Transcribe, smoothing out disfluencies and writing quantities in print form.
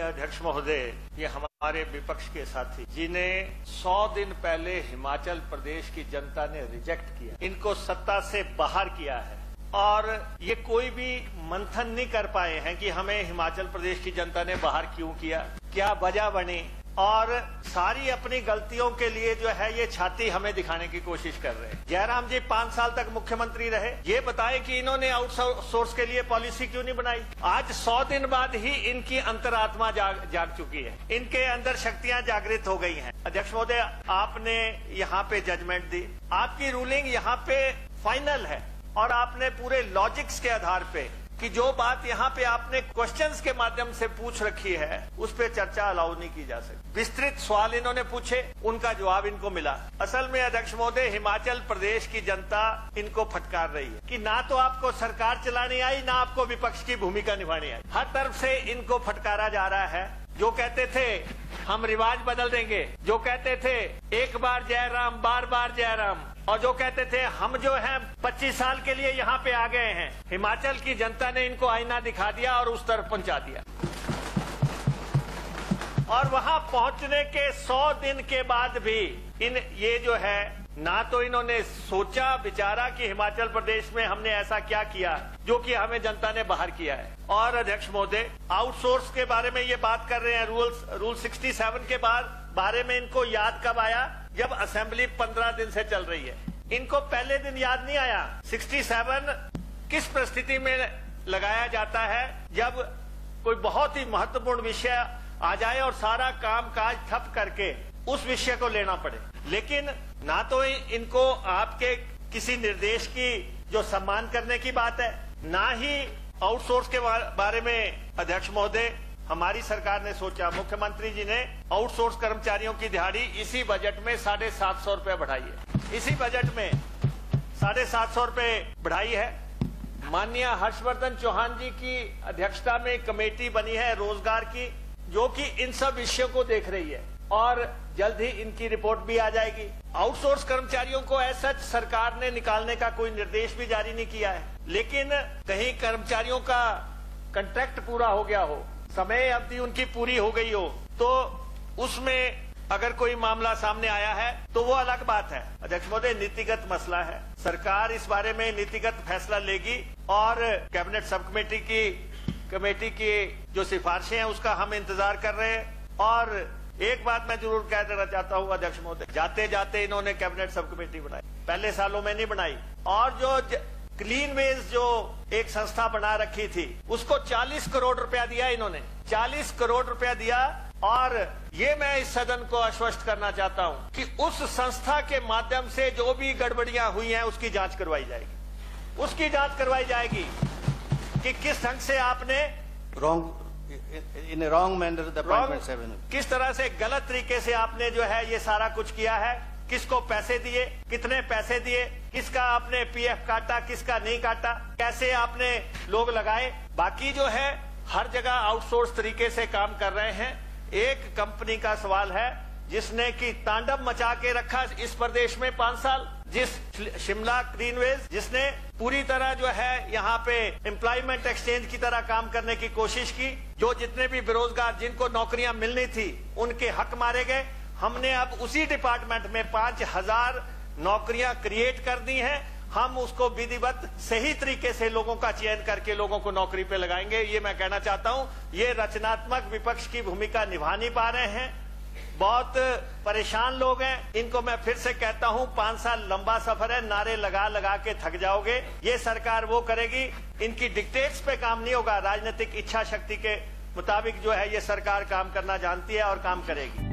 अध्यक्ष महोदय, ये हमारे विपक्ष के साथी जिन्हें 100 दिन पहले हिमाचल प्रदेश की जनता ने रिजेक्ट किया, इनको सत्ता से बाहर किया है और ये कोई भी मंथन नहीं कर पाए हैं कि हमें हिमाचल प्रदेश की जनता ने बाहर क्यों किया, क्या वजह बनी, और सारी अपनी गलतियों के लिए जो है ये छाती हमें दिखाने की कोशिश कर रहे हैं। जयराम जी 5 साल तक मुख्यमंत्री रहे, ये बताए कि इन्होंने आउटसोर्स के लिए पॉलिसी क्यों नहीं बनाई। आज 100 दिन बाद ही इनकी अंतरात्मा जाग चुकी है, इनके अंदर शक्तियां जागृत हो गई हैं। अध्यक्ष महोदय, आपने यहाँ पे जजमेंट दी, आपकी रूलिंग यहाँ पे फाइनल है और आपने पूरे लॉजिक्स के आधार पे कि जो बात यहाँ पे आपने क्वेश्चंस के माध्यम से पूछ रखी है उस पे चर्चा अलाउ नहीं की जा सकती। विस्तृत सवाल इन्होंने पूछे, उनका जवाब इनको मिला। असल में अध्यक्ष महोदय, हिमाचल प्रदेश की जनता इनको फटकार रही है कि ना तो आपको सरकार चलानी आई, ना आपको विपक्ष की भूमिका निभानी आई। हर तरफ से इनको फटकारा जा रहा है। जो कहते थे हम रिवाज बदल देंगे, जो कहते थे एक बार जयराम बार बार जयराम, और जो कहते थे हम जो हैं 25 साल के लिए यहाँ पे आ गए हैं, हिमाचल की जनता ने इनको आईना दिखा दिया और उस तरफ पहुंचा दिया। और वहां पहुंचने के 100 दिन के बाद भी ये जो है, ना तो इन्होंने सोचा विचारा कि हिमाचल प्रदेश में हमने ऐसा क्या किया जो कि हमें जनता ने बाहर किया है। और अध्यक्ष महोदय, आउटसोर्स के बारे में ये बात कर रहे हैं, रूल 67 के बारे में इनको याद कब आया, जब असेंबली 15 दिन से चल रही है। इनको पहले दिन याद नहीं आया 67 किस परिस्थिति में लगाया जाता है, जब कोई बहुत ही महत्वपूर्ण विषय आ जाए और सारा काम काज ठप करके उस विषय को लेना पड़े। लेकिन ना तो इनको आपके किसी निर्देश की जो सम्मान करने की बात है, ना ही आउटसोर्स के बारे में अध्यक्ष महोदय हमारी सरकार ने सोचा। मुख्यमंत्री जी ने आउटसोर्स कर्मचारियों की दिहाड़ी इसी बजट में 750 रुपए बढ़ाई है, इसी बजट में 750 रुपए बढ़ाई है। माननीय हर्षवर्धन चौहान जी की अध्यक्षता में कमेटी बनी है रोजगार की, जो कि इन सब विषयों को देख रही है और जल्द ही इनकी रिपोर्ट भी आ जाएगी। आउटसोर्स कर्मचारियों को ऐसा सरकार ने निकालने का कोई निर्देश भी जारी नहीं किया है, लेकिन कहीं कर्मचारियों का कॉन्ट्रैक्ट पूरा हो गया हो, समय अवधि उनकी पूरी हो गई हो, तो उसमें अगर कोई मामला सामने आया है तो वो अलग बात है। अध्यक्ष महोदय, नीतिगत मसला है, सरकार इस बारे में नीतिगत फैसला लेगी और कैबिनेट सब कमेटी की जो सिफारिशें हैं उसका हम इंतजार कर रहे हैं। और एक बात मैं जरूर कह देना चाहता हूँ अध्यक्ष महोदय, जाते जाते इन्होंने कैबिनेट सब कमेटी बनाई, पहले सालों में नहीं बनाई। और जो क्लीन वेज जो एक संस्था बना रखी थी उसको 40 करोड़ रुपया दिया इन्होंने, 40 करोड़ रुपया दिया। और ये मैं इस सदन को आश्वस्त करना चाहता हूँ कि उस संस्था के माध्यम से जो भी गड़बड़ियां हुई हैं उसकी जांच करवाई जाएगी, उसकी जांच करवाई जाएगी कि किस ढंग से आपने किस तरह से गलत तरीके से आपने जो है ये सारा कुछ किया है, किसको पैसे दिए, कितने पैसे दिए, किसका आपने पीएफ काटा, किसका नहीं काटा, कैसे आपने लोग लगाए। बाकी जो है हर जगह आउटसोर्स तरीके से काम कर रहे हैं। एक कंपनी का सवाल है जिसने की तांडव मचा के रखा इस प्रदेश में 5 साल, जिस शिमला क्लीनवेज, जिसने पूरी तरह जो है यहाँ पे एम्प्लॉयमेंट एक्सचेंज की तरह काम करने की कोशिश की, जो जितने भी बेरोजगार जिनको नौकरियां मिलनी थी उनके हक मारे गए। हमने अब उसी डिपार्टमेंट में 5000 नौकरियां क्रिएट कर दी हैं। हम उसको विधिवत सही तरीके से लोगों का चयन करके लोगों को नौकरी पे लगाएंगे। ये मैं कहना चाहता हूं, ये रचनात्मक विपक्ष की भूमिका निभा नहीं पा रहे हैं, बहुत परेशान लोग हैं। इनको मैं फिर से कहता हूं, 5 साल लंबा सफर है, नारे लगा लगा के थक जाओगे। ये सरकार वो करेगी, इनकी डिक्टेट्स पे काम नहीं होगा, राजनीतिक इच्छा शक्ति के मुताबिक जो है ये सरकार काम करना जानती है और काम करेगी।